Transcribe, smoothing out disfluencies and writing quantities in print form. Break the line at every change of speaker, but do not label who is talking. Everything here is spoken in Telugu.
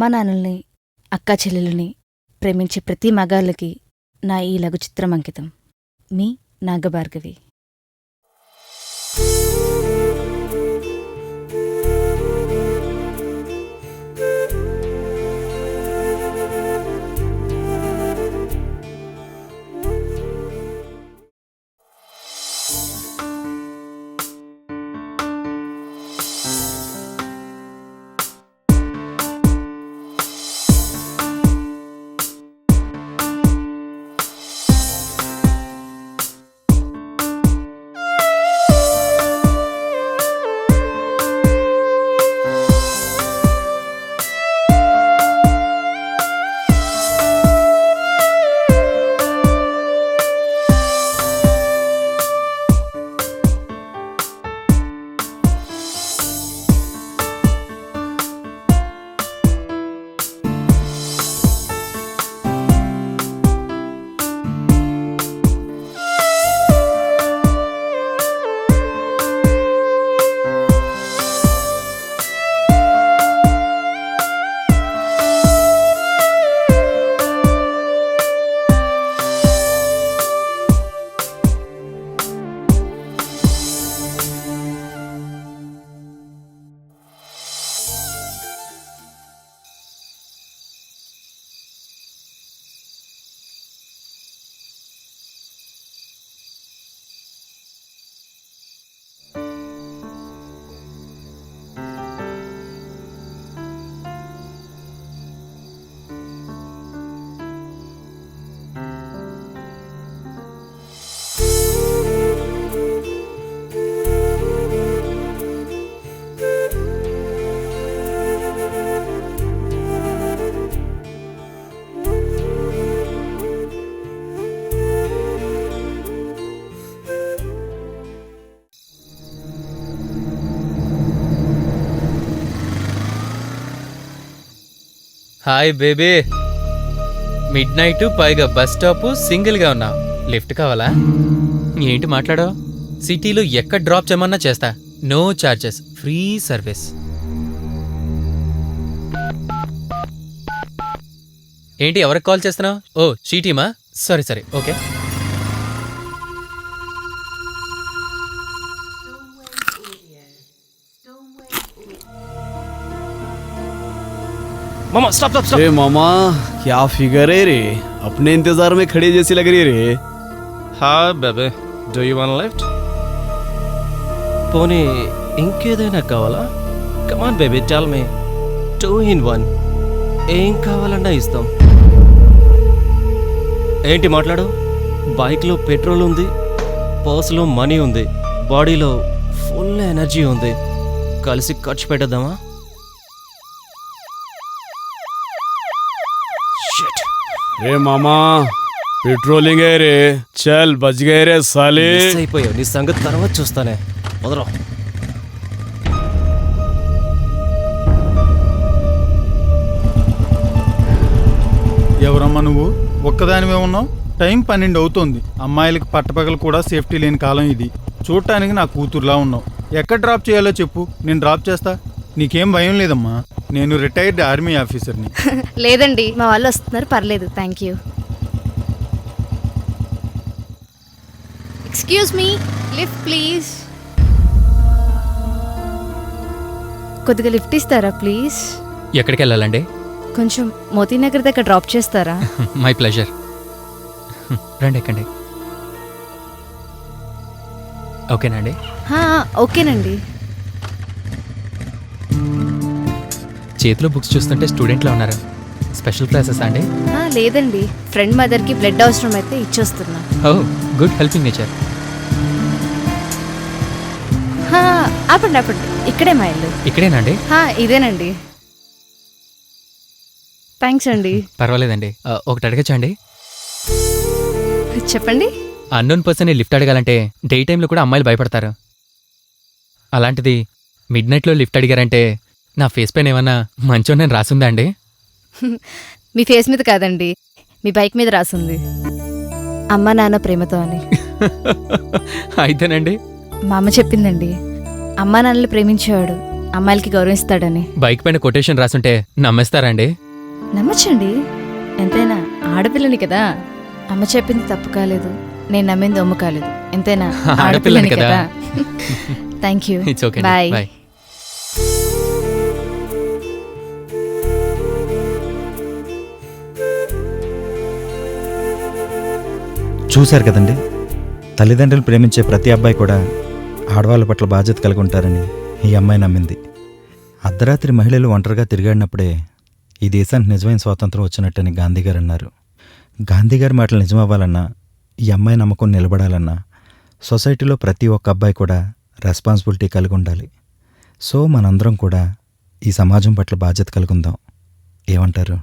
అమ్మా నాన్నల్ని, అక్కా చెల్లెలని ప్రేమించే ప్రతి మగాళ్ళకి నా ఈ లఘు చిత్రం అంకితం. మీ Nagabhargavi.
Hi baby, midnight, పైగా బస్ స్టాప్, సింగిల్గా ఉన్నా. లిఫ్ట్ కావాలా? ఏంటి మాట్లాడో? సిటీలో ఎక్కడ డ్రాప్ చేయమన్నా చేస్తా. No charges, free service. ఏంటి ఎవరికి కాల్ చేస్తున్నావు? ఓ షీటీమా? సరే ఓకే.
मामा स्टॉप।
अरे मामा क्या फिगर है रे, अपने इंतजार में खड़ी जैसी लग रही है रे।
हाँ बेबे, डू यू वांट लिफ्ट? పోనీ ఇంకేదైనా కావాలా? Come on baby, tell me. 2 in 1. ఏం కావాలన్నా ఇస్తాం. ఏంటి మాట్లాడు? బైక్లో పెట్రోల్ ఉంది, పర్సులో మనీ ఉంది, బాడీలో ఫుల్ ఎనర్జీ ఉంది. కలిసి ఖర్చు పెట్టేద్దామా?
రే మాमा पेट्रोलिंग है रे, चल बच गए रे साले।
మిస్ అయిపోయావు, నీ సంగతి తర్వాత చూస్తానే. వదరా.
ఎవరమ్మా నువ్వు? ఒక్కదానివే ఉన్నావు? టైం 12 అవుతోంది. అమ్మాయిలకి పట్టపగలు కూడా సేఫ్టీ లేని కాలం ఇది. చూడటానికి నా కూతురులా ఉన్నావు. ఎక్కడ డ్రాప్ చేయాలో చెప్పు, నేను డ్రాప్ చేస్తా. నీకేం భయం లేదమ్మా, నేను రిటైర్డ్ ఆర్మీ ఆఫీసర్ని.
లేదండి, మా వాళ్ళు వస్తున్నారు, పర్లేదు, thank you. Excuse me, lift please. కొద్దిగా లిఫ్ట్ ఇస్తారా ప్లీజ్?
ఎక్కడికి వెళ్ళాలండి?
కొంచెం మోతీనగర్ దగ్గర డ్రాప్ చేస్తారా?
My pleasure. రండి, ఎక్కండి. ఓకేనండి?
ఓకేనండి.
చేతిలో బుక్స్ చూస్తుంటే స్టూడెంట్లా ఉన్నారు. స్పెషల్ క్లాసెస్ అండి?
లేదండి, ఫ్రెండ్ మదర్కి బ్లడ్ అవసరం అయితే ఇచ్చొస్తున్నా.
ఓ గుడ్ హెల్పింగ్ నేచర్.
ఆపండి, ఇక్కడే మా ఇల్లు.
ఇక్కడేనండి?
ఇదేనండి. థ్యాంక్స్ అండి.
పర్వాలేదండి. ఒకటి అడగచ్చండి?
చెప్పండి.
అన్నోన్ పర్సన్ లిఫ్ట్ అడగాలంటే డే టైంలో కూడా అమ్మాయిలు భయపడతారు. అలాంటిది మిడ్ నైట్లో లిఫ్ట్ అడిగారంటే నా ఫేస్ పైన ఏమన్నా మంచోని రాసుందా అండి?
మీ ఫేస్ మీద కాదండి, మీ బైక్ మీద రాసుంది, అమ్మ నాన్న ప్రేమతో అని.
అయితేనండి?
మా అమ్మ చెప్పిందండి, అమ్మా నాన్నలు ప్రేమించేవాడు అమ్మాయిలకి గౌరవిస్తాడని.
బైక్ పైన కొటేషన్ రాసుంటే నమ్మేస్తారా అండి?
నమ్మచ్చండి, ఎంతైనా ఆడపిల్లని కదా. అమ్మ చెప్పింది తప్పు కాలేదు, నేను నమ్మింది ఒమ్ము కాలేదు. ఎంతైనా ఆడపిల్లని కదా. Thank you.
It's okay.
Bye.
Bye.
చూశారు కదండి, తల్లిదండ్రులు ప్రేమించే ప్రతి అబ్బాయి కూడా ఆడవాళ్ళ పట్ల బాధ్యత కలిగి ఉంటారని ఈ అమ్మాయి నమ్మింది. అర్ధరాత్రి మహిళలు ఒంటరిగా తిరిగాడినప్పుడే ఈ దేశానికి నిజమైన స్వాతంత్రం వచ్చినట్టని గాంధీ గారు అన్నారు. గాంధీ గారి మాటలు నిజమవ్వాలన్నా, ఈ అమ్మాయి నమ్మకం నిలబడాలన్నా సొసైటీలో ప్రతి ఒక్క అబ్బాయి కూడా రెస్పాన్సిబిలిటీ కలిగి ఉండాలి. సో మనందరం కూడా ఈ సమాజం పట్ల బాధ్యత కలిగి ఉందాం. ఏమంటారు?